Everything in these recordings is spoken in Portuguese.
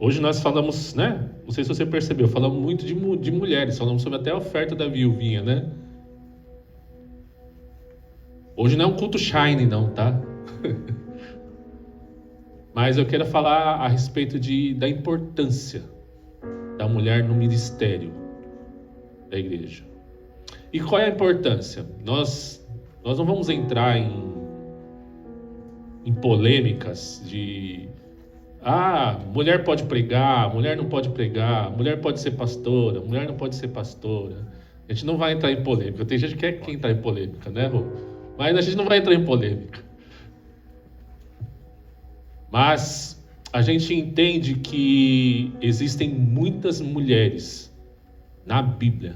Hoje nós falamos, né? Não sei se você percebeu, falamos muito de mulheres, falamos sobre até a oferta da viuvinha, né? Hoje não é um culto shine, não, tá? Mas eu quero falar a respeito da importância da mulher no ministério da igreja. E qual é a importância? Nós não vamos entrar em polêmicas de mulher pode pregar, mulher não pode pregar, mulher pode ser pastora, mulher não pode ser pastora. A gente não vai entrar em polêmica. Tem gente que quer entrar em polêmica, né, Rô? Mas a gente não vai entrar em polêmica. Mas a gente entende que existem muitas mulheres na Bíblia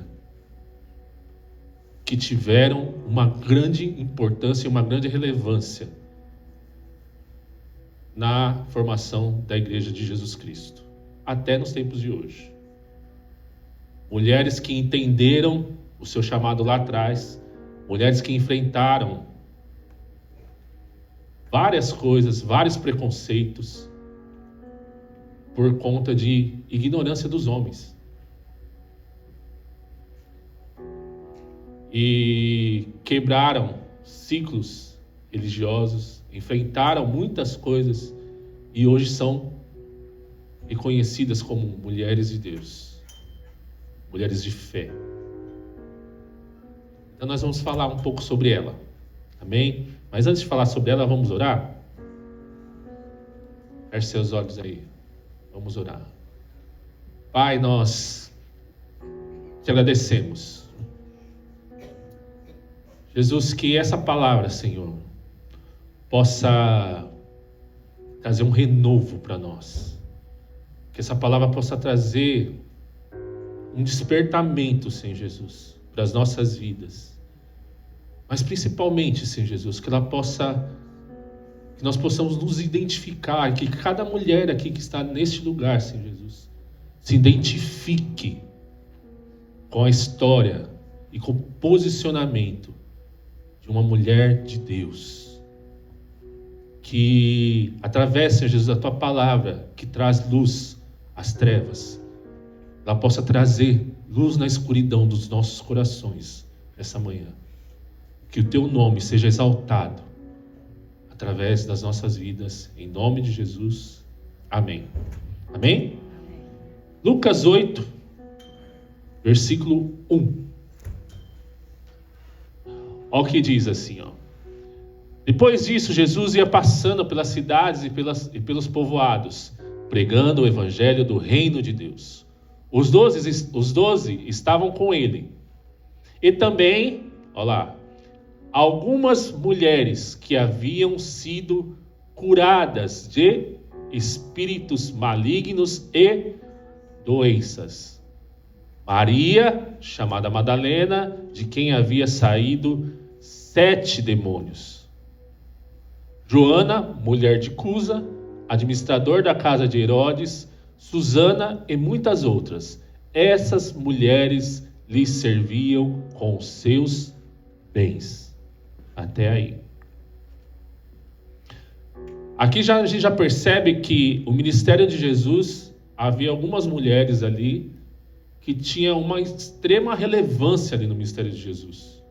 que tiveram uma grande importância e uma grande relevância na formação da Igreja de Jesus Cristo, até nos tempos de hoje. Mulheres que entenderam o seu chamado lá atrás, mulheres que enfrentaram várias coisas, vários preconceitos, por conta de ignorância dos homens. E quebraram ciclos religiosos, enfrentaram muitas coisas e hoje são reconhecidas como mulheres de Deus, mulheres de fé. Então nós vamos falar um pouco sobre ela, amém? Mas antes de falar sobre ela, vamos orar? Feche seus olhos aí, vamos orar. Pai, nós te agradecemos. Jesus, que essa palavra, Senhor, possa trazer um renovo para nós. Que essa palavra possa trazer um despertamento, Senhor Jesus, para as nossas vidas. Mas principalmente, Senhor Jesus, que nós possamos nos identificar, que cada mulher aqui que está neste lugar, Senhor Jesus, se identifique com a história e com o posicionamento de uma mulher de Deus, que através, Senhor Jesus, da tua palavra, que traz luz às trevas, ela possa trazer luz na escuridão dos nossos corações essa manhã. Que o teu nome seja exaltado através das nossas vidas, em nome de Jesus. Amém. Amém? Lucas 8, versículo 1. Olha o que diz assim, ó. Depois disso, Jesus ia passando pelas cidades e pelos povoados, pregando o evangelho do reino de Deus. Os 12 estavam com ele. E também, olha lá, algumas mulheres que haviam sido curadas de espíritos malignos e doenças. Maria, chamada Madalena, de quem havia saído 7 demônios. Joana, mulher de Cusa, administrador da casa de Herodes, Susana e muitas outras. Essas mulheres lhe serviam com seus bens. Até aí. Aqui a gente já percebe que o ministério de Jesus, havia algumas mulheres ali que tinham uma extrema relevância ali no ministério de Jesus,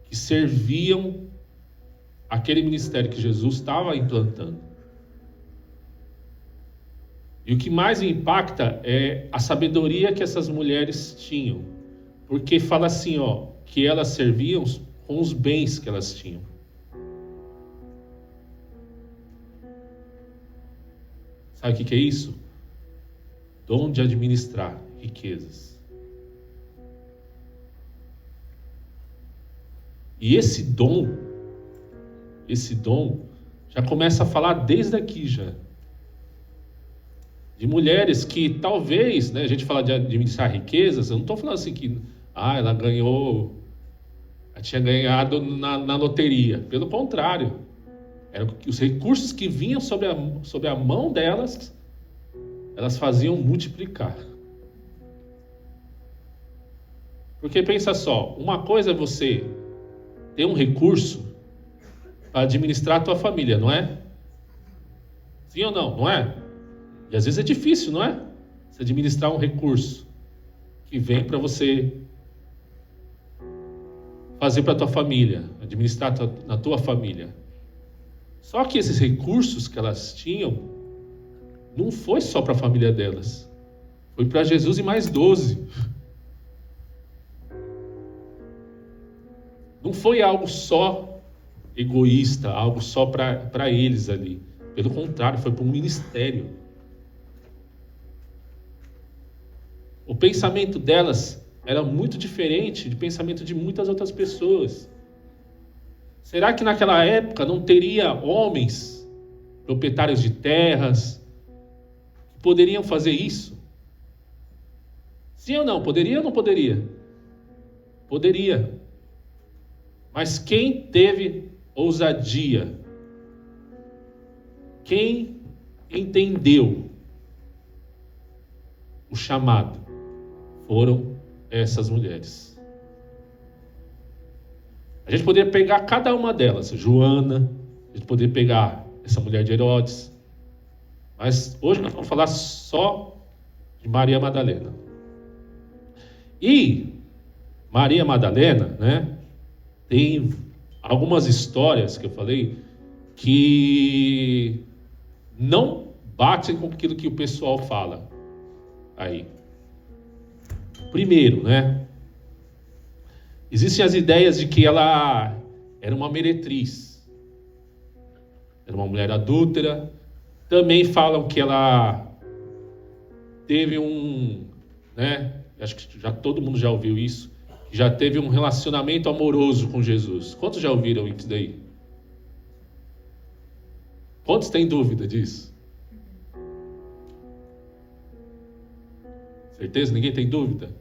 que serviam aquele ministério que Jesus estava implantando. E o que mais me impacta é a sabedoria que essas mulheres tinham, porque fala assim, ó, que elas serviam com os bens que elas tinham. Sabe o que é isso? Dom de administrar riquezas. E esse dom já começa a falar desde aqui já. De mulheres que talvez, né, a gente fala de administrar riquezas, eu não estou falando assim que ela tinha ganhado na loteria. Pelo contrário, eram os recursos que vinham sobre a mão delas, elas faziam multiplicar. Porque pensa só, uma coisa é você ter um recurso para administrar a tua família, não é? Sim ou não? Não é? E às vezes é difícil, não é? Você administrar um recurso que vem para você fazer para a tua família, administrar na tua família. Só que esses recursos que elas tinham não foi só para a família delas. Foi para Jesus e mais 12. Não foi algo só egoísta, algo só para eles ali. Pelo contrário, foi para um ministério. O pensamento delas era muito diferente do pensamento de muitas outras pessoas. Será que naquela época não teria homens, proprietários de terras, que poderiam fazer isso? Sim ou não? Poderia ou não poderia? Poderia. Mas quem teve ousadia? Quem entendeu o chamado? Foram essas mulheres. A gente poderia pegar cada uma delas, Joana, a gente poderia pegar essa mulher de Herodes, mas hoje nós vamos falar só de Maria Madalena. E Maria Madalena, né, tem algumas histórias que eu falei que não batem com aquilo que o pessoal fala aí. Primeiro, né, existem as ideias de que ela era uma meretriz, era uma mulher adúltera. Também falam que ela teve acho que já todo mundo já ouviu isso, que já teve um relacionamento amoroso com Jesus. Quantos já ouviram isso daí? Quantos têm dúvida disso? Certeza? Ninguém tem dúvida?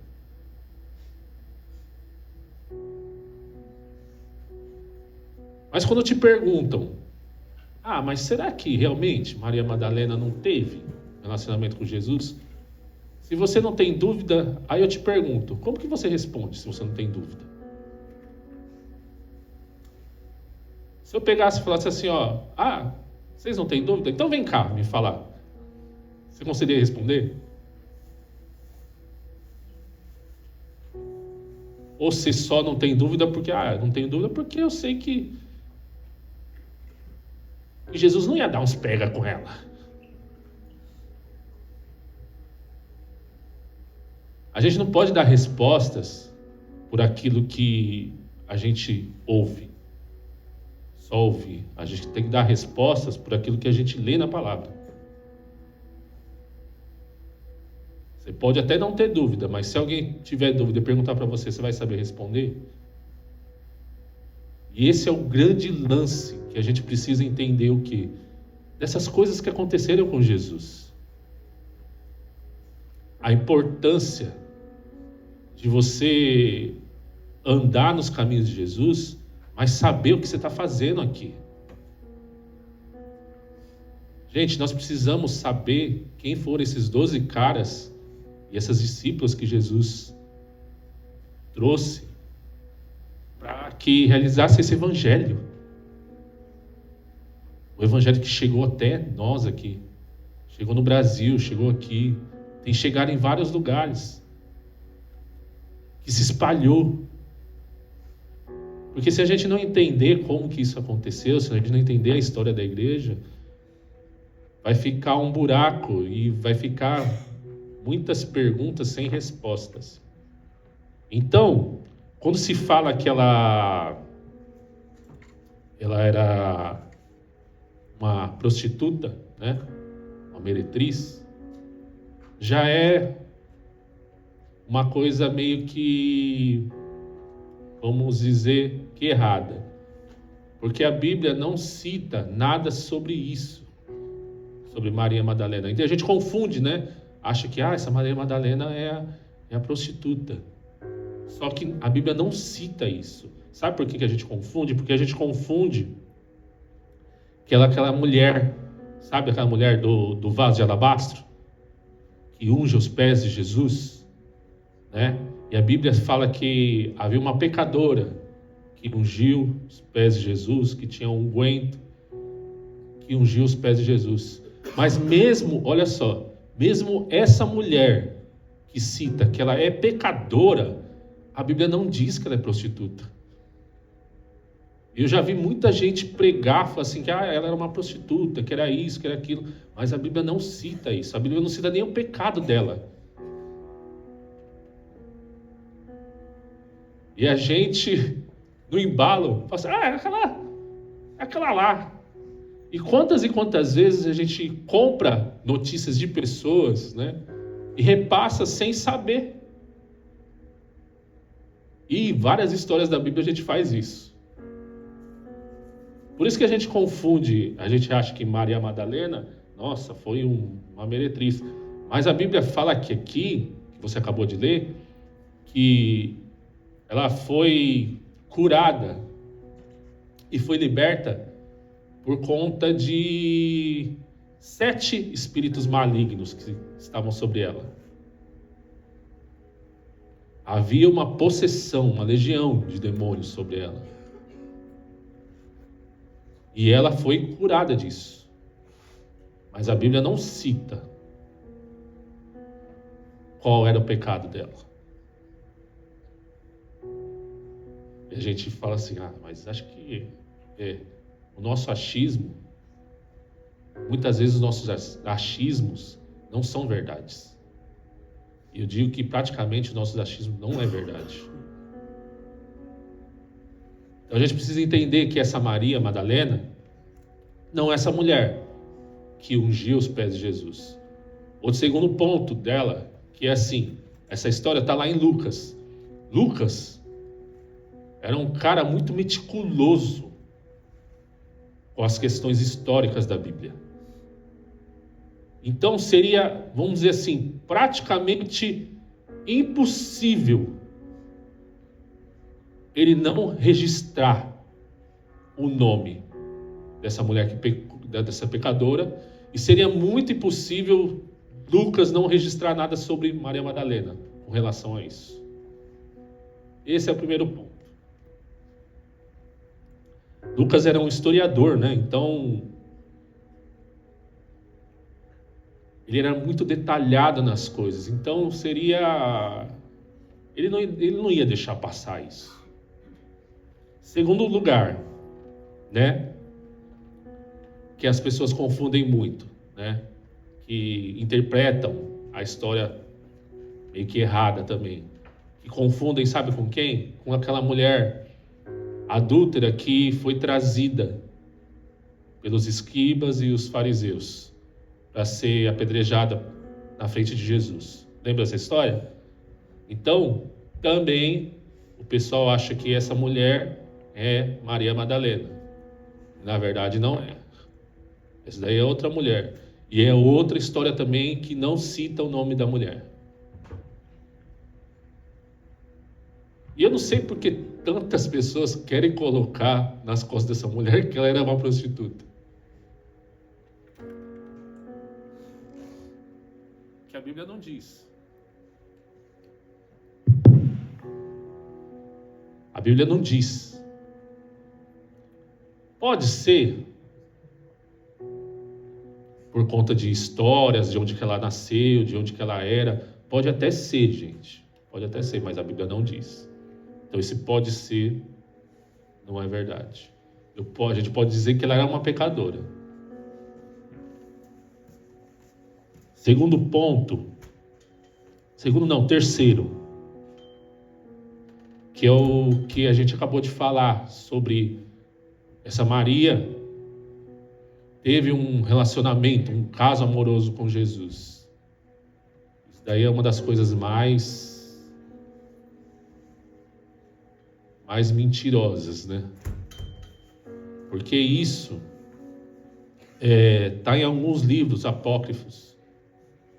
Mas quando te perguntam, mas será que realmente Maria Madalena não teve relacionamento com Jesus? Se você não tem dúvida, aí eu te pergunto, como que você responde se você não tem dúvida? Se eu pegasse e falasse assim, vocês não têm dúvida? Então vem cá me falar. Você conseguiria responder? Ou se só não tem dúvida porque, não tenho dúvida porque eu sei que Jesus não ia dar uns pega com ela. A gente não pode dar respostas por aquilo que a gente ouve. Só ouvir. A gente tem que dar respostas por aquilo que a gente lê na palavra. Você pode até não ter dúvida, mas se alguém tiver dúvida e perguntar para você, você vai saber responder? E esse é o grande lance que a gente precisa entender o quê? Dessas coisas que aconteceram com Jesus. A importância de você andar nos caminhos de Jesus, mas saber o que você está fazendo aqui. Gente, nós precisamos saber quem foram esses 12 caras e essas discípulas que Jesus trouxe para que realizasse esse evangelho. O evangelho que chegou até nós aqui. Chegou no Brasil, chegou aqui. Tem chegado em vários lugares. Que se espalhou. Porque se a gente não entender como que isso aconteceu, se a gente não entender a história da igreja, vai ficar um buraco e vai ficar muitas perguntas sem respostas. Então, quando se fala que ela era uma prostituta, né? Uma meretriz, já é uma coisa meio que, vamos dizer, que errada. Porque a Bíblia não cita nada sobre isso, sobre Maria Madalena. Então a gente confunde, né? Acha que essa Maria Madalena é a prostituta. Só que a Bíblia não cita isso. Sabe por que a gente confunde? Porque a gente confunde aquela mulher, sabe aquela mulher do vaso de alabastro? Que unge os pés de Jesus, né? E a Bíblia fala que havia uma pecadora que ungiu os pés de Jesus, que tinha um unguento, que ungiu os pés de Jesus. Mas mesmo, olha só, mesmo essa mulher que cita que ela é pecadora, a Bíblia não diz que ela é prostituta. Eu já vi muita gente pregar, falar assim, que ela era uma prostituta, que era isso, que era aquilo. Mas a Bíblia não cita isso. A Bíblia não cita nem o pecado dela. E a gente, no embalo, fala assim, é aquela lá. E quantas vezes a gente compra notícias de pessoas, né? E repassa sem saber. E em várias histórias da Bíblia a gente faz isso. Por isso que a gente confunde, a gente acha que Maria Madalena, nossa, foi uma meretriz. Mas a Bíblia fala que aqui, que você acabou de ler, que ela foi curada e foi liberta por conta de 7 espíritos malignos que estavam sobre ela. Havia uma possessão, uma legião de demônios sobre ela. E ela foi curada disso. Mas a Bíblia não cita qual era o pecado dela. E a gente fala assim, mas acho que o nosso achismo, muitas vezes os nossos achismos não são verdades. E eu digo que praticamente os nossos achismos não é verdade. Então a gente precisa entender que essa Maria Madalena não é essa mulher que ungiu os pés de Jesus. Outro segundo ponto dela, que é assim, essa história está lá em Lucas. Lucas era um cara muito meticuloso com as questões históricas da Bíblia. Então seria, vamos dizer assim, praticamente impossível ele não registrar o nome dessa mulher, dessa pecadora, e seria muito impossível Lucas não registrar nada sobre Maria Madalena com relação a isso. Esse é o primeiro ponto. Lucas era um historiador, né? Então ele era muito detalhado nas coisas. Então ele não ia deixar passar isso. Segundo lugar, né? Que as pessoas confundem muito, né? Que interpretam a história meio que errada também. Que confundem, sabe com quem? Com aquela mulher adúltera que foi trazida pelos escribas e os fariseus para ser apedrejada na frente de Jesus. Lembra essa história? Então, também o pessoal acha que essa mulher é Maria Madalena. Na verdade, não é. Essa daí é outra mulher. E é outra história também que não cita o nome da mulher. E eu não sei porque tantas pessoas querem colocar nas costas dessa mulher que ela era uma prostituta. Que a Bíblia não diz. A Bíblia não diz. Pode ser por conta de histórias, de onde que ela nasceu, de onde que ela era. Pode até ser, gente. Pode até ser, mas a Bíblia não diz. Então esse pode ser, não é verdade. A gente pode dizer que ela era uma pecadora. Terceiro, que é o que a gente acabou de falar sobre essa Maria teve um relacionamento, um caso amoroso com Jesus. Isso daí é uma das coisas mais mentirosas, né? Porque isso está em alguns livros apócrifos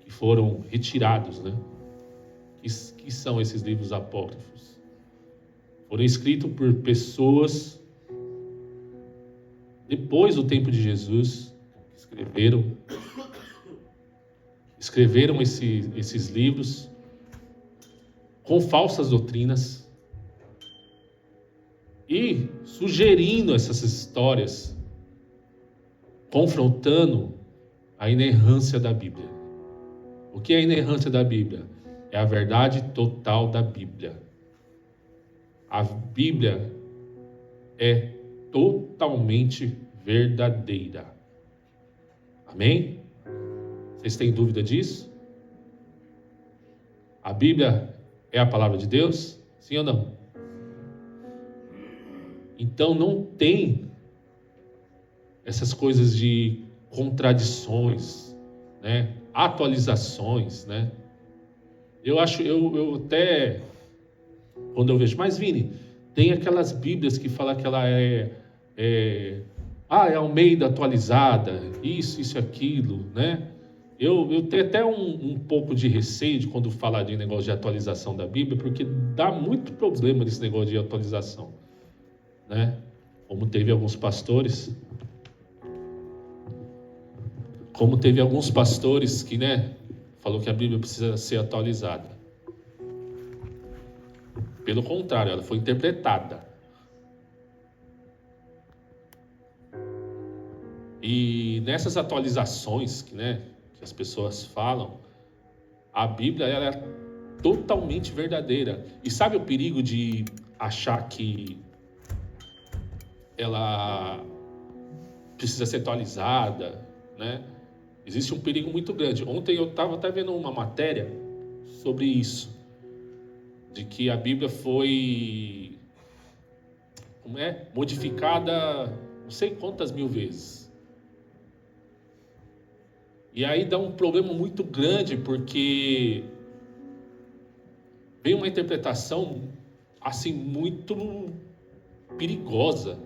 que foram retirados, né? Que são esses livros apócrifos? Foram escritos por pessoas depois do tempo de Jesus, escreveram esses livros com falsas doutrinas e sugerindo essas histórias, confrontando a inerrância da Bíblia. O que é a inerrância da Bíblia? É a verdade total da Bíblia. A Bíblia é totalmente verdadeira. Amém? Vocês têm dúvida disso? A Bíblia é a palavra de Deus? Sim ou não? Então não tem essas coisas de contradições, né? Atualizações, né? Eu até, quando eu vejo, mas Vini, tem aquelas Bíblias que falam que ela é Almeida atualizada, isso, aquilo, né? Eu tenho até um pouco de receio de quando falar de negócio de atualização da Bíblia, porque dá muito problema nesse negócio de atualização, né? Como teve alguns pastores que, né, falou que a Bíblia precisa ser atualizada. Pelo contrário, ela foi interpretada. E nessas atualizações que as pessoas falam, a Bíblia ela é totalmente verdadeira. E sabe o perigo de achar que ela precisa ser atualizada, né? Existe um perigo muito grande. Ontem eu estava até vendo uma matéria sobre isso, de que a Bíblia foi modificada não sei quantas mil vezes. E aí dá um problema muito grande, porque vem uma interpretação assim muito perigosa.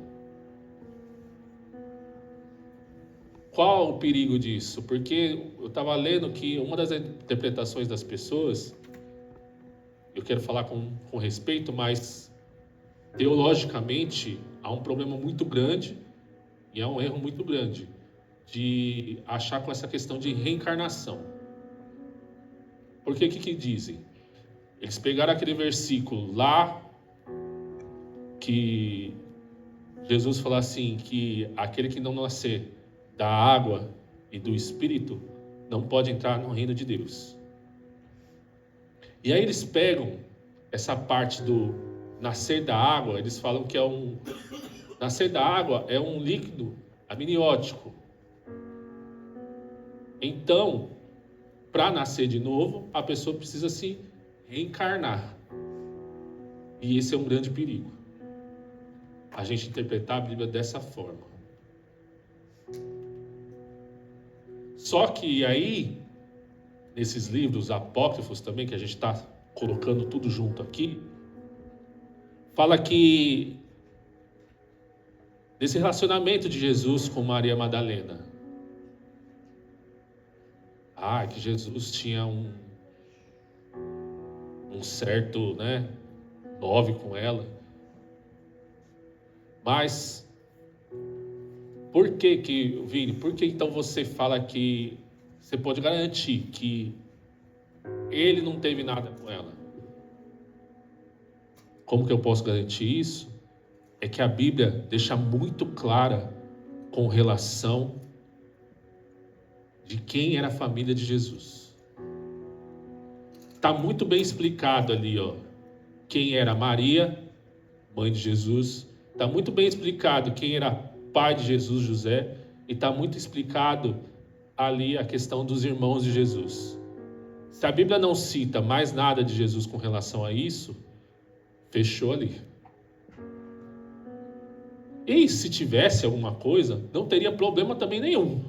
Qual o perigo disso? Porque eu estava lendo que uma das interpretações das pessoas, eu quero falar com respeito, mas teologicamente há um problema muito grande e há um erro muito grande de achar com essa questão de reencarnação. Porque o que dizem? Eles pegaram aquele versículo lá que Jesus fala assim, que aquele que não nascer da água e do Espírito não pode entrar no reino de Deus. E aí eles pegam essa parte do nascer da água, eles falam que nascer da água é um líquido amniótico. Então, para nascer de novo, a pessoa precisa se reencarnar. E esse é um grande perigo. A gente interpretar a Bíblia dessa forma. Só que aí, nesses livros apócrifos também, que a gente está colocando tudo junto aqui, fala que nesse relacionamento de Jesus com Maria Madalena, que Jesus tinha um certo, love com ela. Mas por que Vini, por que então você fala que você pode garantir que ele não teve nada com ela? Como que eu posso garantir isso? É que a Bíblia deixa muito clara com relação de quem era a família de Jesus. Está muito bem explicado ali, quem era Maria, mãe de Jesus. Está muito bem explicado quem era pai de Jesus, José. E está muito explicado ali a questão dos irmãos de Jesus. Se a Bíblia não cita mais nada de Jesus com relação a isso, fechou ali. E se tivesse alguma coisa, não teria problema também nenhum.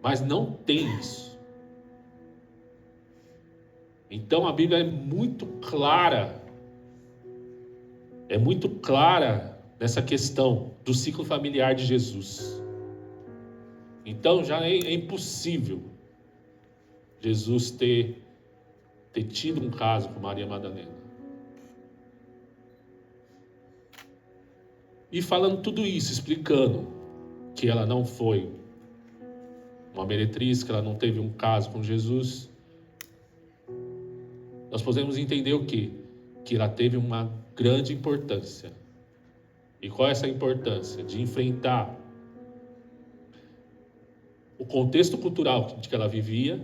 Mas não tem isso. Então a Bíblia é muito clara nessa questão do ciclo familiar de Jesus. Então já é impossível Jesus ter tido um caso com Maria Madalena. E falando tudo isso, explicando que ela não foi uma meretriz, que ela não teve um caso com Jesus, nós podemos entender o quê? Que ela teve uma grande importância. E qual é essa importância? De enfrentar o contexto cultural de que ela vivia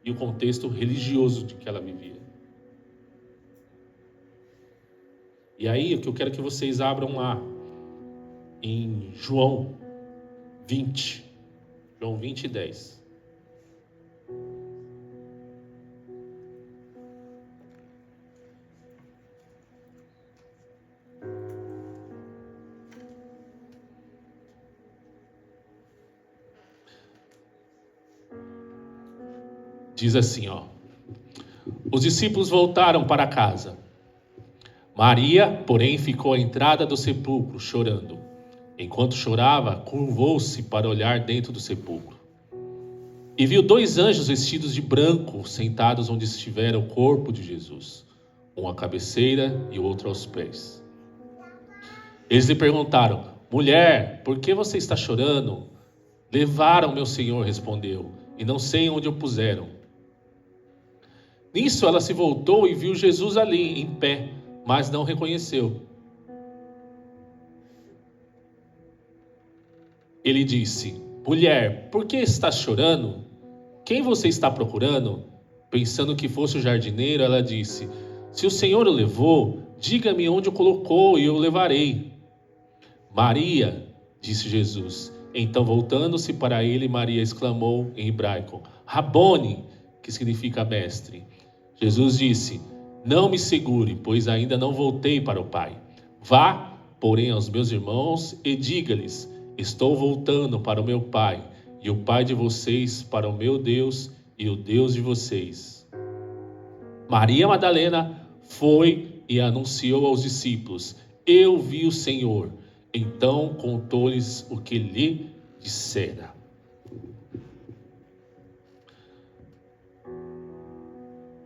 e o contexto religioso de que ela vivia. E aí, o que eu quero que vocês abram lá, em João 20, João 20 e 10. Diz assim, ó: os discípulos voltaram para casa. Maria, porém, ficou à entrada do sepulcro, chorando. Enquanto chorava, curvou-se para olhar dentro do sepulcro. E viu 2 anjos vestidos de branco, sentados onde estivera o corpo de Jesus, um à cabeceira e o outro aos pés. Eles lhe perguntaram: mulher, por que você está chorando? Levaram meu Senhor, respondeu, e não sei onde o puseram. Nisso ela se voltou e viu Jesus ali, em pé, mas não reconheceu. Ele disse: mulher, por que está chorando? Quem você está procurando? Pensando que fosse o jardineiro, ela disse: se o Senhor o levou, diga-me onde o colocou e eu o levarei. Maria, disse Jesus. Então, voltando-se para ele, Maria exclamou em hebraico: Rabone, que significa mestre. Jesus disse: não me segure, pois ainda não voltei para o Pai. Vá, porém, aos meus irmãos e diga-lhes: estou voltando para o meu Pai e o Pai de vocês, para o meu Deus e o Deus de vocês. Maria Madalena foi e anunciou aos discípulos: eu vi o Senhor. Então contou-lhes o que lhe dissera.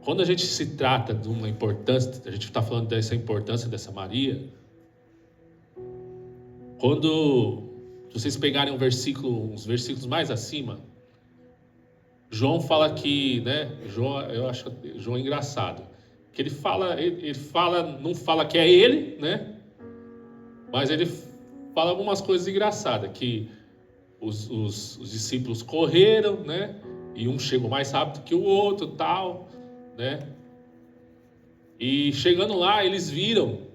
Quando a gente se trata de uma importância, a gente está falando dessa importância dessa Maria. Quando vocês pegarem uns versículos mais acima, João fala que, né? Eu acho João engraçado, que ele fala, não fala que é ele, né? Mas ele fala algumas coisas engraçadas, que os discípulos correram, né? E um chegou mais rápido que o outro, tal, né? E chegando lá, eles viram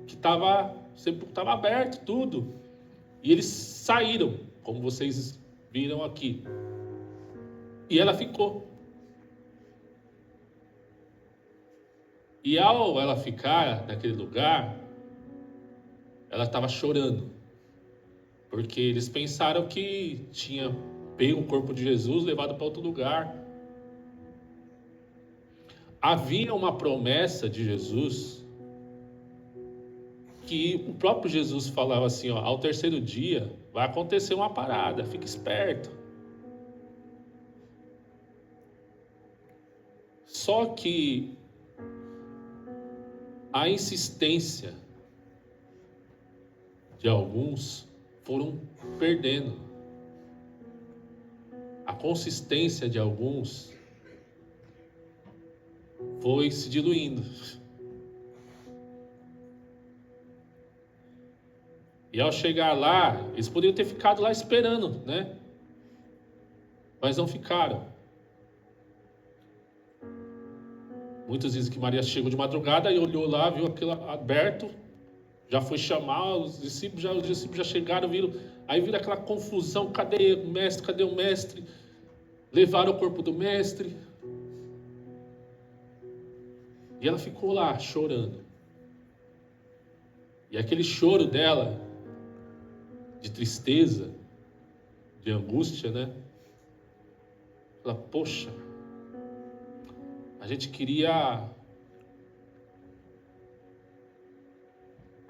que o sepulcro estava aberto, tudo. E eles saíram, como vocês viram aqui. E ela ficou. E ao ela ficar naquele lugar, ela estava chorando. Porque eles pensaram que tinha pego o corpo de Jesus, levado para outro lugar. Havia uma promessa de Jesus, que o próprio Jesus falava assim, ó, ao terceiro dia vai acontecer uma parada, fique esperto. Só que a insistência de alguns foram perdendo. A consistência de alguns foi se diluindo. E ao chegar lá, eles poderiam ter ficado lá esperando, né? Mas não ficaram. Muitos dizem que Maria chegou de madrugada e olhou lá, viu aquilo aberto, já foi chamar, os discípulos já chegaram, viram, aí vira aquela confusão: cadê o mestre? Cadê o mestre? Levaram o corpo do mestre. E ela ficou lá chorando. E aquele choro dela, de tristeza, de angústia, né? Ela, poxa, a gente queria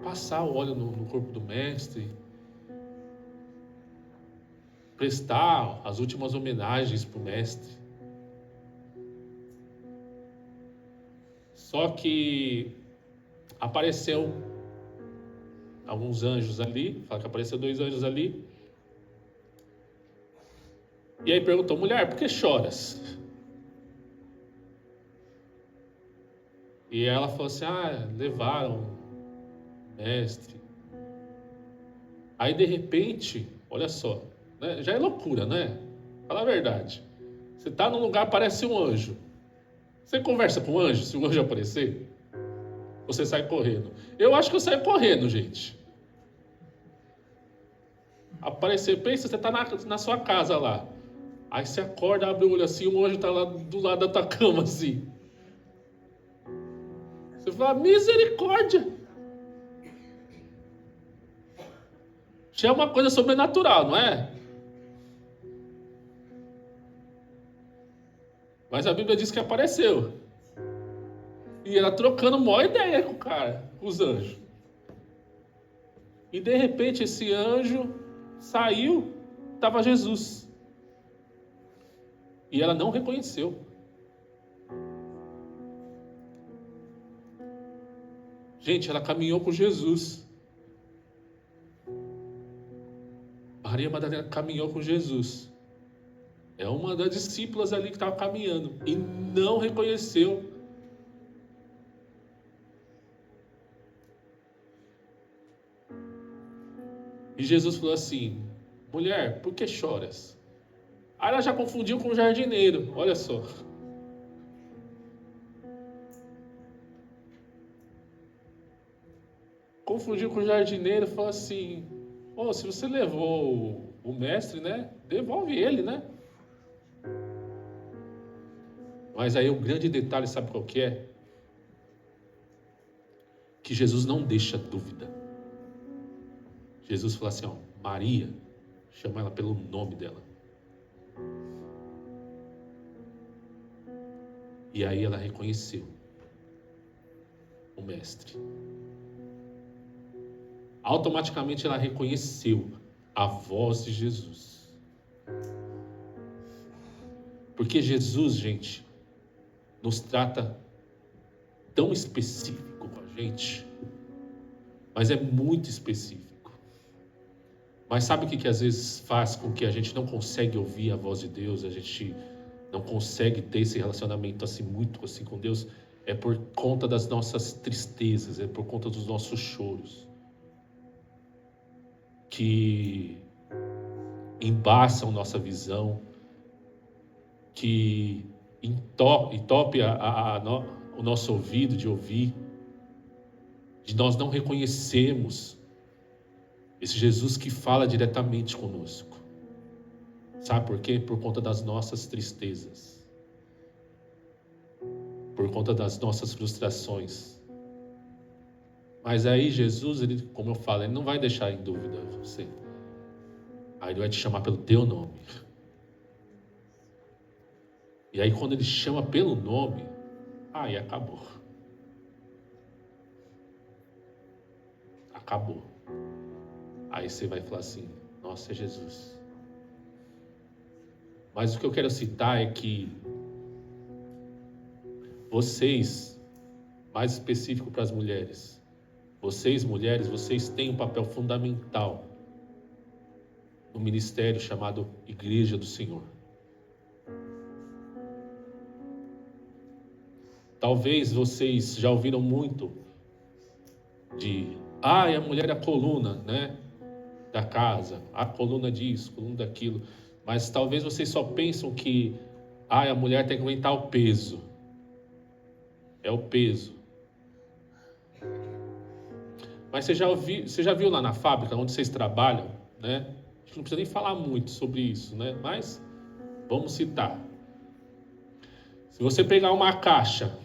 passar o óleo no corpo do mestre, prestar as últimas homenagens para o mestre. Só que apareceu alguns anjos ali, fala que apareceu 2 anjos ali. E aí perguntou: mulher, por que choras? E ela falou assim: levaram o mestre. Aí de repente, olha só, né? Já é loucura, né? Fala a verdade. Você está num lugar, parece um anjo. Você conversa com o anjo, se o anjo aparecer? Você sai correndo? Eu acho que eu saio correndo, gente. Aparecer, pensa, você está na sua casa lá. Aí você acorda, abre o olho assim, o anjo está lá do lado da tua cama, assim. Você fala, misericórdia. Já é uma coisa sobrenatural, não é? Mas a Bíblia diz que apareceu. E ela trocando uma ideia com o cara, com os anjos. E de repente esse anjo saiu, estava Jesus. E ela não reconheceu. Gente, ela caminhou com Jesus. Maria Madalena caminhou com Jesus. É uma das discípulas ali que estava caminhando. E não reconheceu. E Jesus falou assim, mulher, por que choras? Aí ela já confundiu com o jardineiro. Olha só. Confundiu com o jardineiro e falou assim, se você levou o mestre, né? Devolve ele, né? Mas aí o grande detalhe, sabe qual que é? Que Jesus não deixa dúvida. Jesus fala assim, Maria, chama ela pelo nome dela. E aí ela reconheceu o mestre. Automaticamente ela reconheceu a voz de Jesus. Porque Jesus, gente, nos trata tão específico com a gente, mas é muito específico. Mas sabe o que às vezes faz com que a gente não consegue ouvir a voz de Deus, a gente não consegue ter esse relacionamento assim muito assim com Deus? É por conta das nossas tristezas, é por conta dos nossos choros, que embaçam nossa visão, que entope o nosso ouvido de ouvir, de nós não reconhecermos esse Jesus que fala diretamente conosco. Sabe por quê? Por conta das nossas tristezas, por conta das nossas frustrações. Mas aí Jesus, ele, como eu falo, ele não vai deixar em dúvida você. Aí ele vai te chamar pelo teu nome. E aí quando ele chama pelo nome, aí acabou. Acabou. Aí você vai falar assim, nossa, é Jesus. Mas o que eu quero citar é que vocês, mais específico para as mulheres, vocês mulheres, vocês têm um papel fundamental no ministério chamado Igreja do Senhor. Talvez vocês já ouviram muito de, a mulher é a coluna, né, da casa, a coluna disso, a coluna daquilo. Mas talvez vocês só pensam que a mulher tem que aguentar o peso. É o peso. Mas você já viu lá na fábrica onde vocês trabalham, né? A gente não precisa nem falar muito sobre isso, né? Mas vamos citar. Se você pegar uma caixa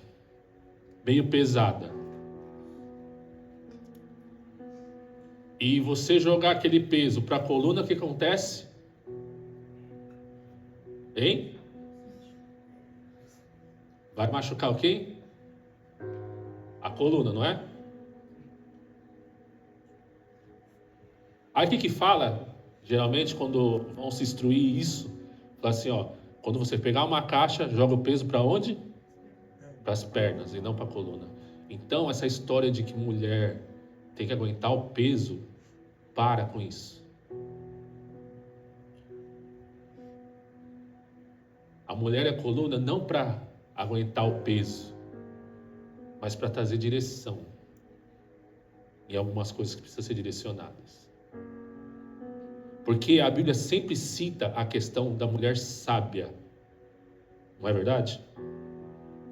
meio pesada e você jogar aquele peso para a coluna, o que acontece? Hein? Vai machucar o quê? A coluna, não é? Aí o que fala, geralmente, quando vão se instruir isso, fala assim, quando você pegar uma caixa, joga o peso para onde? Para as pernas e não para a coluna. Então, essa história de que mulher tem que aguentar o peso, para com isso. A mulher é a coluna não para aguentar o peso, mas para trazer direção em algumas coisas que precisam ser direcionadas. Porque a Bíblia sempre cita a questão da mulher sábia. Não é verdade?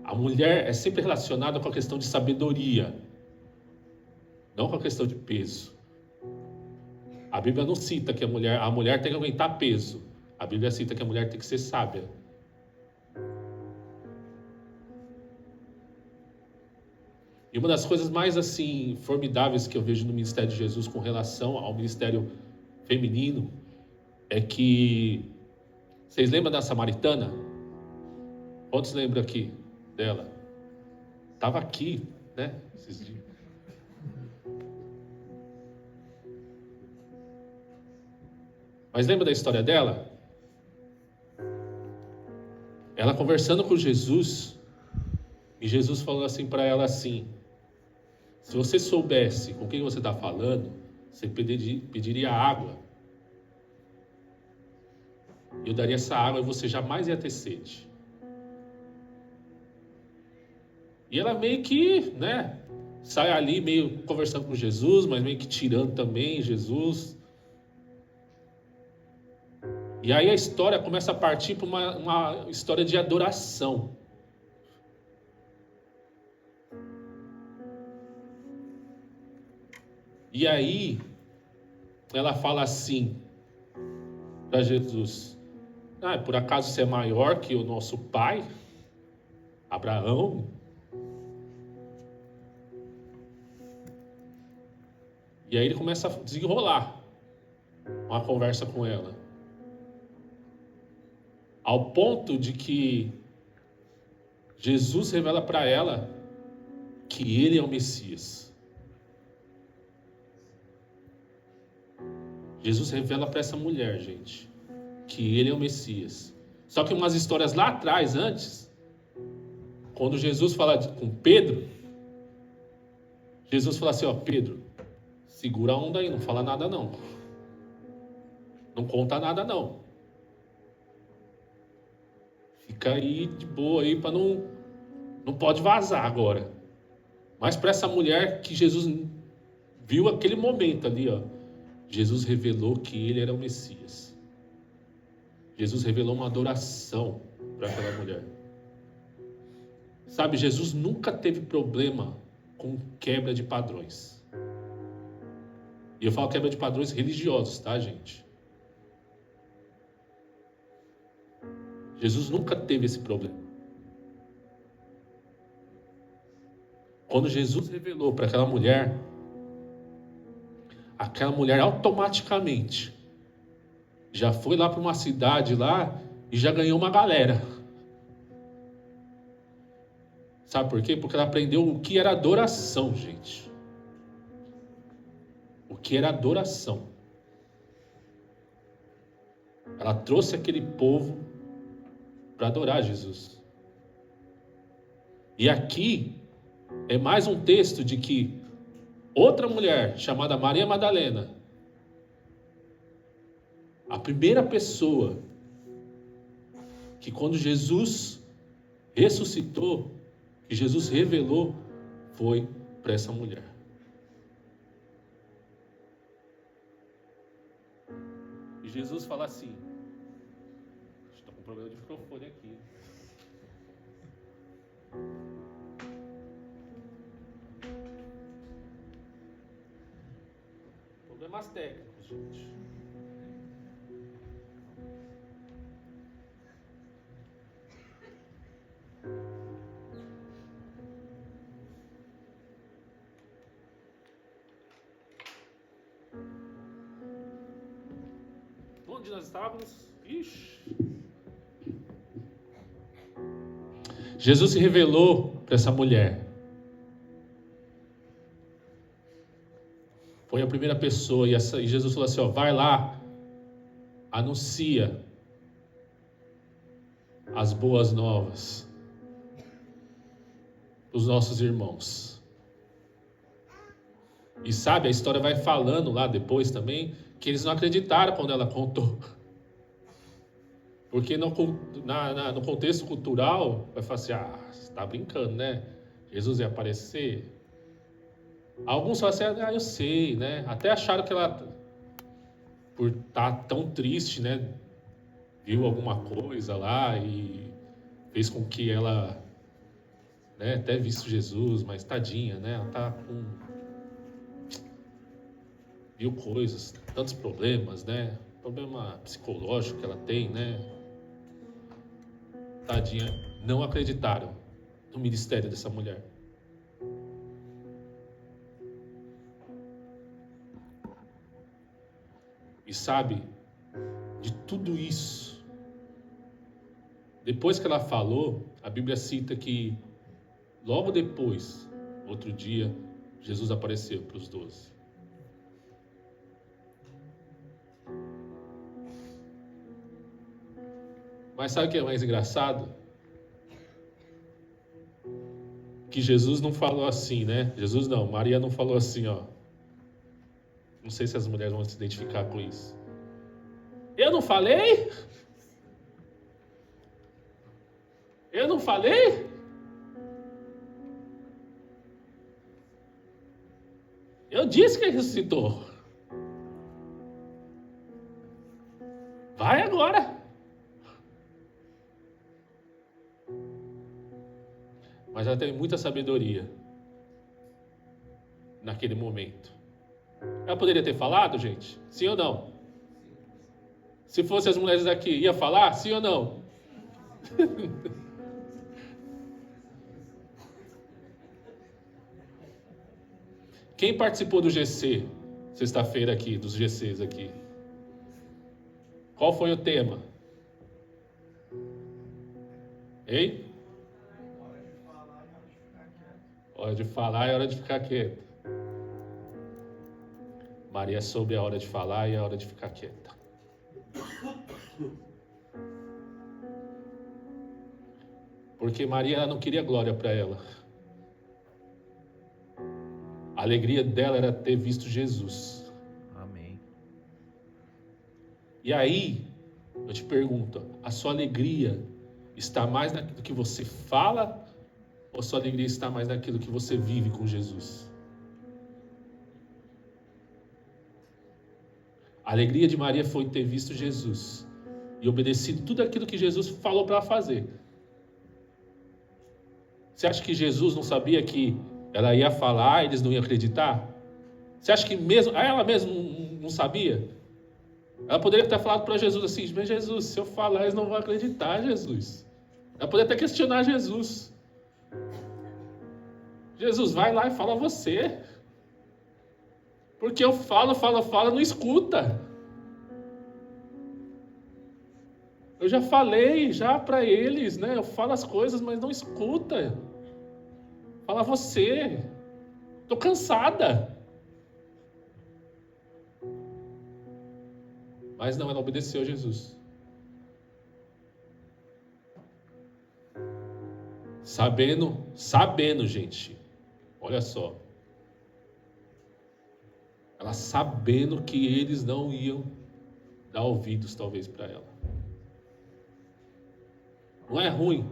A mulher é sempre relacionada com a questão de sabedoria, não com a questão de peso. A Bíblia não cita que a mulher tem que aguentar peso. A Bíblia cita que a mulher tem que ser sábia. E uma das coisas mais assim formidáveis que eu vejo no ministério de Jesus com relação ao ministério feminino é que vocês lembram da samaritana? Quantos lembram aqui dela? Estava aqui, né? Esses dias. Mas lembra da história dela? Ela conversando com Jesus, e Jesus falou assim para ela assim: se você soubesse com quem você está falando, você pediria água. Eu daria essa água e você jamais ia ter sede. E ela meio que, né, sai ali meio conversando com Jesus, mas meio que tirando também Jesus. E aí a história começa a partir para uma história de adoração. E aí ela fala assim para Jesus: por acaso você é maior que o nosso pai, Abraão? E aí ele começa a desenrolar uma conversa com ela. Ao ponto de que Jesus revela para ela que ele é o Messias. Jesus revela para essa mulher, gente, que ele é o Messias. Só que umas histórias lá atrás, antes, quando Jesus fala com Pedro, Jesus fala assim: Pedro, segura a onda aí, não fala nada não. Não conta nada não. Fica aí de boa aí para não pode vazar agora. Mas para essa mulher que Jesus viu aquele momento ali, Jesus revelou que ele era o Messias. Jesus revelou uma adoração para aquela mulher. Sabe, Jesus nunca teve problema com quebra de padrões. E eu falo quebra de padrões religiosos, tá, gente? Jesus nunca teve esse problema. Quando Jesus revelou para aquela mulher automaticamente já foi lá para uma cidade lá e já ganhou uma galera. Sabe por quê? Porque ela aprendeu o que era adoração, gente. O que era adoração. Ela trouxe aquele povo para adorar Jesus. E aqui é mais um texto de que outra mulher chamada Maria Madalena, a primeira pessoa que quando Jesus ressuscitou, que Jesus revelou, foi para essa mulher. E Jesus fala assim: estou com problema de microfone aqui. Problemas técnicos, gente. Onde nós estávamos? Ixi. Jesus se revelou para essa mulher. Foi a primeira pessoa. E Jesus falou assim: vai lá, anuncia as boas novas para os nossos irmãos. E sabe, a história vai falando lá depois também que eles não acreditaram quando ela contou. Porque no contexto cultural, vai falar assim: você está brincando, né? Jesus ia aparecer. Alguns falam assim: eu sei, né? Até acharam que ela... por estar tão triste, né? Viu alguma coisa lá e fez com que ela, né, até visto Jesus, mas tadinha, né? Ela tá com, viu coisas, tantos problemas, né? Problema psicológico que ela tem, né? Tadinha, não acreditaram no ministério dessa mulher. E sabe, de tudo isso, depois que ela falou, a Bíblia cita que logo depois, outro dia, Jesus apareceu para os 12. Mas sabe o que é mais engraçado? Que Jesus não falou assim, né? Jesus não, Maria não falou assim, ó. Não sei se as mulheres vão se identificar com isso. Eu não falei? Eu não falei? Eu disse que ele ressuscitou. Vai agora. Mas ela teve muita sabedoria naquele momento. Ela poderia ter falado, gente? Sim ou não? Se fossem as mulheres daqui, ia falar? Sim ou não? Quem participou do GC, sexta-feira aqui, dos GCs aqui? Qual foi o tema? Hein? Hora de falar e hora de ficar quieto. Maria soube a hora de falar e a hora de ficar quieta. Porque Maria ela não queria glória para ela. A alegria dela era ter visto Jesus. Amém. E aí, eu te pergunto, a sua alegria está mais naquilo que você fala ou a sua alegria está mais naquilo que você vive com Jesus? A alegria de Maria foi ter visto Jesus e obedecido tudo aquilo que Jesus falou para ela fazer. Você acha que Jesus não sabia que ela ia falar e eles não iam acreditar? Você acha que mesmo ela mesma não sabia? Ela poderia ter falado para Jesus assim: mas Jesus, se eu falar eles não vão acreditar, Jesus. Ela poderia até questionar Jesus. Jesus, vai lá e fala você. Porque eu falo, não escuta. Eu já falei já para eles, né? Eu falo as coisas, mas não escuta. Fala você. Tô cansada. Mas não, ela obedeceu a Jesus. Sabendo, gente. Olha só. Ela sabendo que eles não iam dar ouvidos, talvez, para ela. Não é ruim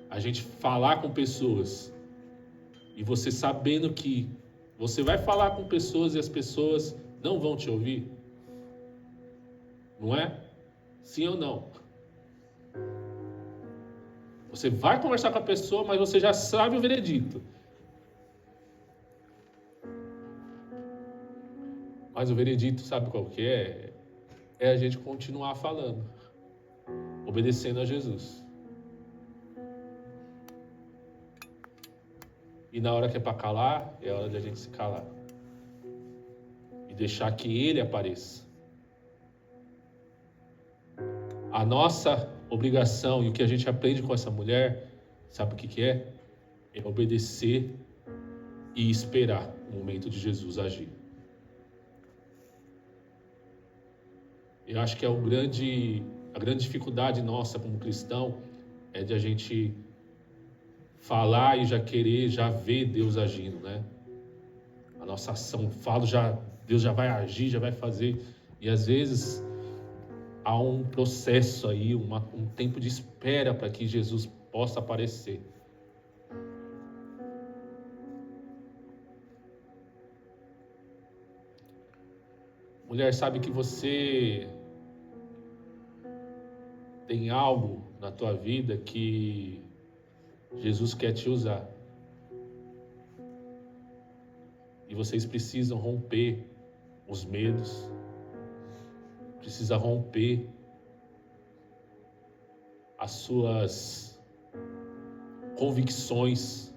a gente falar com pessoas e você sabendo que você vai falar com pessoas e as pessoas não vão te ouvir? Não é? Sim ou não? Você vai conversar com a pessoa, mas você já sabe o veredito. Mas o veredito, sabe qual que é? É a gente continuar falando, obedecendo a Jesus. E na hora que é para calar, é hora de a gente se calar. E deixar que Ele apareça. A nossa obrigação e o que a gente aprende com essa mulher, sabe o que é? É obedecer e esperar o momento de Jesus agir. Eu acho que a grande dificuldade nossa como cristão é de a gente falar e já querer, já ver Deus agindo, né? A nossa ação, Deus já vai agir, já vai fazer. E às vezes há um processo aí, um tempo de espera para que Jesus possa aparecer. Mulher, sabe que você tem algo na tua vida que Jesus quer te usar. E vocês precisam romper os medos, precisa romper as suas convicções,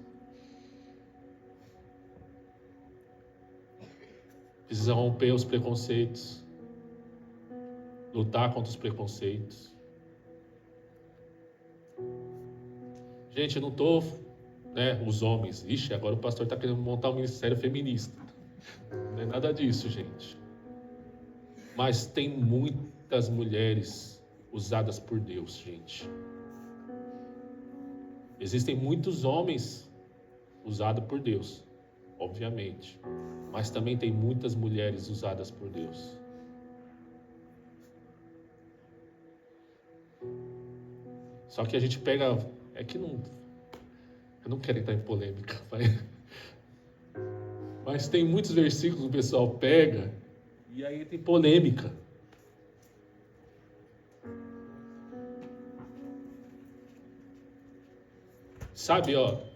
precisa romper os preconceitos, lutar contra os preconceitos. Gente, eu não estou, os homens, agora o pastor está querendo montar um ministério feminista. Não é nada disso, gente. Mas tem muitas mulheres usadas por Deus, gente. Existem muitos homens usados por Deus, obviamente. Mas também tem muitas mulheres usadas por Deus. Só que a gente pega... eu não quero entrar em polêmica, mas tem muitos versículos que o pessoal pega e aí tem polêmica. Sabe,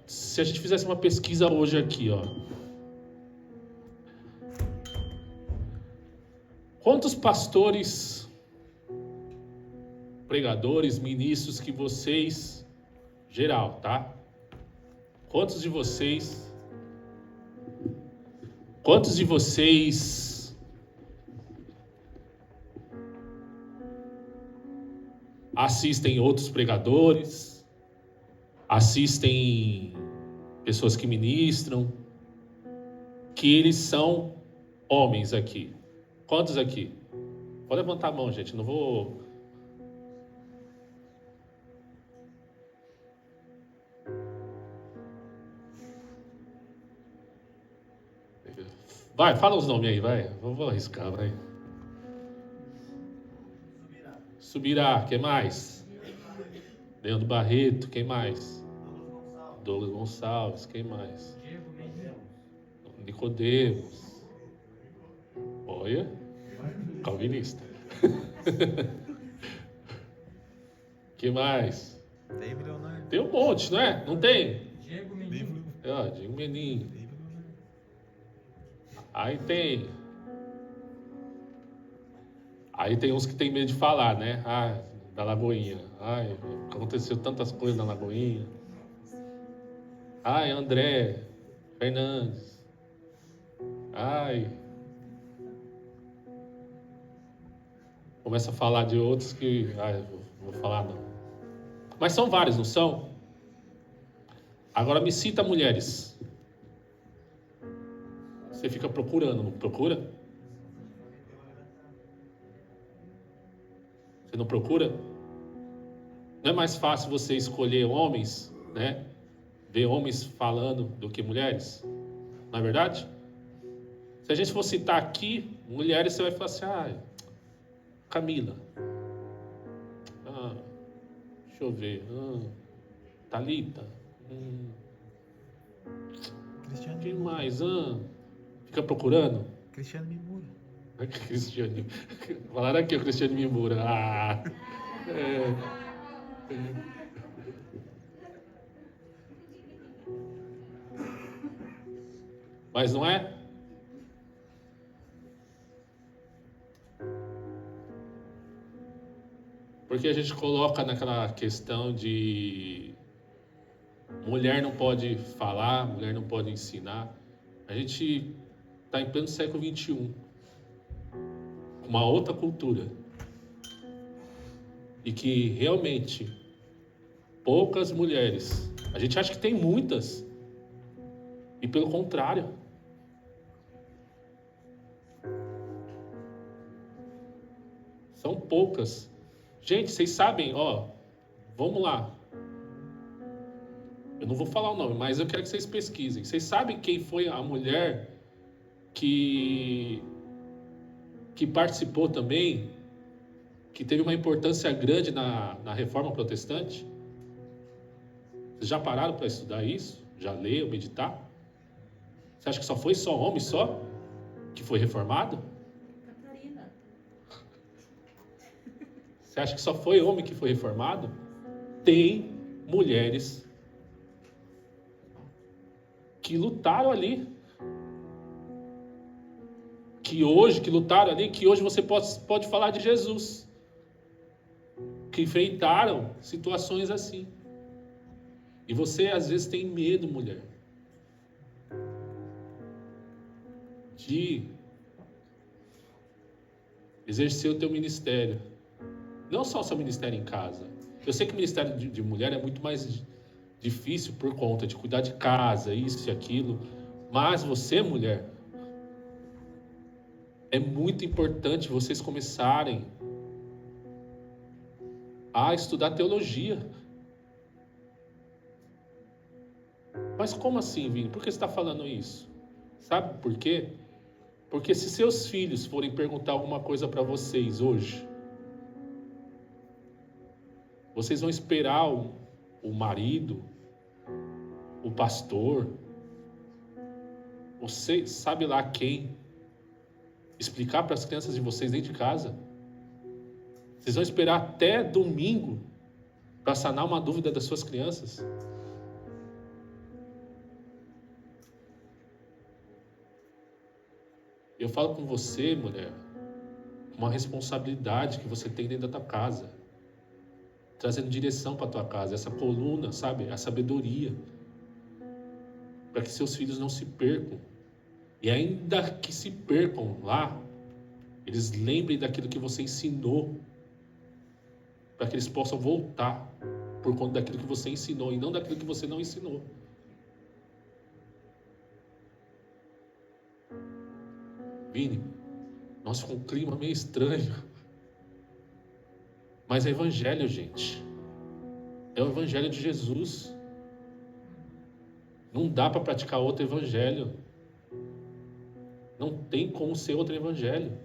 se a gente fizesse uma pesquisa hoje aqui, quantos pastores, pregadores, ministros que vocês, geral, tá? Quantos de vocês assistem outros pregadores, assistem pessoas que ministram, que eles são homens aqui? Quantos aqui? Pode levantar a mão, gente, não vou... Vai, fala os nomes aí, vai. Vou arriscar, vai. Subirá, quem mais? Leandro Barreto, quem mais? Douglas Gonçalves, quem mais? Nicodemos. Olha, calvinista. Quem mais? Tem um monte, não é? Não tem? Diego Menin. Diego Menin. Aí tem uns que tem medo de falar, né? Da Lagoinha. Aconteceu tantas coisas na Lagoinha. André Fernandes. Começa a falar de outros que... não vou falar não. Mas são vários, não são? Agora me cita mulheres. Você fica procurando, não procura? Você não procura? Não é mais fácil você escolher homens, né? Ver homens falando do que mulheres? Não é verdade? Se a gente for citar aqui mulheres, você vai falar assim, Camila. Deixa eu ver. Thalita. Quem mais? Fica procurando? Cristiano Mimura. Falaram aqui o Cristiano Mimura. Mas não é? Porque a gente coloca naquela questão de mulher não pode falar, mulher não pode ensinar. A gente está em pleno século XXI, uma outra cultura, e que realmente poucas mulheres, a gente acha que tem muitas, e pelo contrário, são poucas. Gente, vocês sabem, vamos lá, eu não vou falar o nome, mas eu quero que vocês pesquisem. Vocês sabem quem foi a mulher que participou também, que teve uma importância grande na Reforma Protestante? Vocês já pararam para estudar isso? Já leram, meditar? Você acha que foi só homem que foi reformado? Você acha que só foi homem que foi reformado? Tem mulheres que lutaram ali. Que lutaram ali, que hoje você pode falar de Jesus. Que enfrentaram situações assim. E você às vezes tem medo, mulher, de exercer o teu ministério. Não só o seu ministério em casa. Eu sei que o ministério de mulher é muito mais difícil por conta de cuidar de casa, isso e aquilo. Mas você, mulher, é muito importante vocês começarem a estudar teologia. Mas como assim, Vini? Por que você está falando isso? Sabe por quê? Porque se seus filhos forem perguntar alguma coisa para vocês hoje, vocês vão esperar o marido, o pastor, você sabe lá quem, explicar para as crianças de vocês dentro de casa? Vocês vão esperar até domingo para sanar uma dúvida das suas crianças? Eu falo com você, mulher, uma responsabilidade que você tem dentro da tua casa, trazendo direção para tua casa, essa coluna, sabe, a sabedoria, para que seus filhos não se percam. E ainda que se percam lá, eles lembrem daquilo que você ensinou, para que eles possam voltar por conta daquilo que você ensinou e não daquilo que você não ensinou. Vini, nossa, ficou um clima meio estranho. Mas é evangelho, gente. É o evangelho de Jesus. Não dá para praticar outro evangelho. Não tem como ser outro evangelho.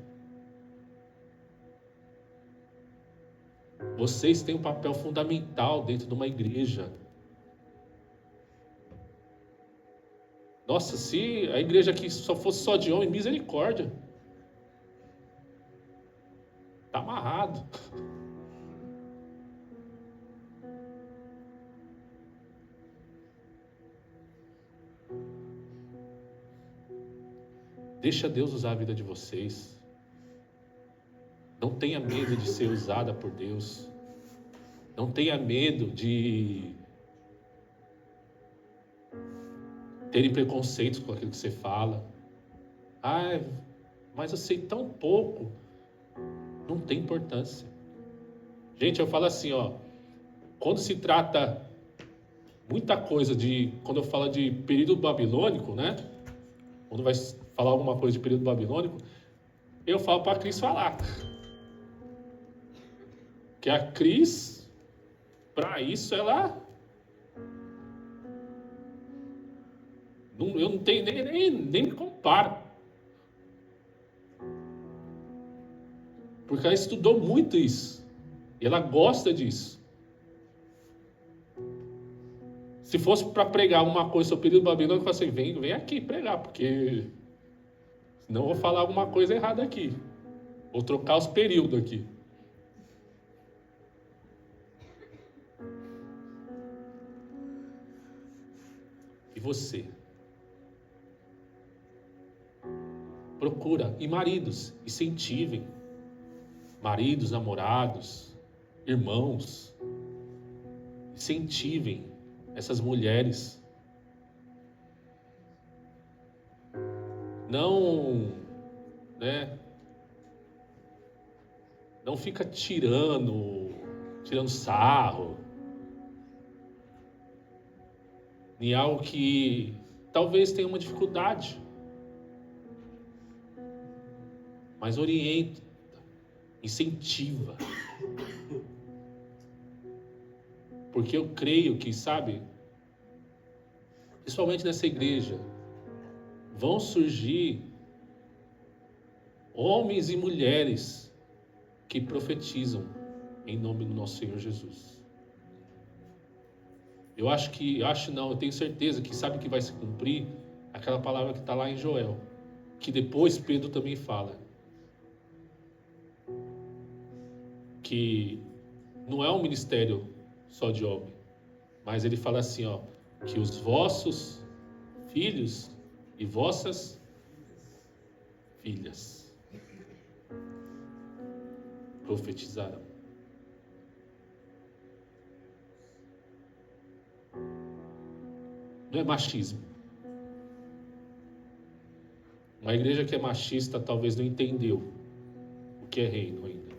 Vocês têm um papel fundamental dentro de uma igreja. Nossa, se a igreja aqui só fosse só de homem, misericórdia. Está amarrado. Deixa Deus usar a vida de vocês. Não tenha medo de ser usada por Deus. Não tenha medo de terem preconceitos com aquilo que você fala. Ah, mas eu sei tão pouco. Não tem importância. Gente, eu falo assim, ó. Quando se trata muita coisa quando eu falo de período babilônico, né? Quando vai falar alguma coisa de período babilônico, eu falo para a Cris falar. Que a Cris, para isso, ela... eu não tenho nem me comparo. Porque ela estudou muito isso. E ela gosta disso. Se fosse para pregar uma coisa sobre o período babilônico, eu falo assim, vem aqui pregar, porque senão eu vou falar alguma coisa errada aqui. Vou trocar os períodos aqui. E você? Procura. E maridos, incentivem. Maridos, namorados, irmãos. Incentivem essas mulheres. Não, né? Não fica tirando sarro em algo que talvez tenha uma dificuldade. Mas orienta, incentiva. Porque eu creio que, sabe, principalmente nessa igreja, vão surgir homens e mulheres que profetizam em nome do nosso Senhor Jesus. Eu tenho certeza que sabe que vai se cumprir aquela palavra que está lá em Joel, que depois Pedro também fala. que não é um ministério só de homem, mas ele fala assim, ó, que os vossos filhos e vossas filhas profetizarão. Não é machismo. Uma igreja que é machista talvez não entendeu o que é reino ainda.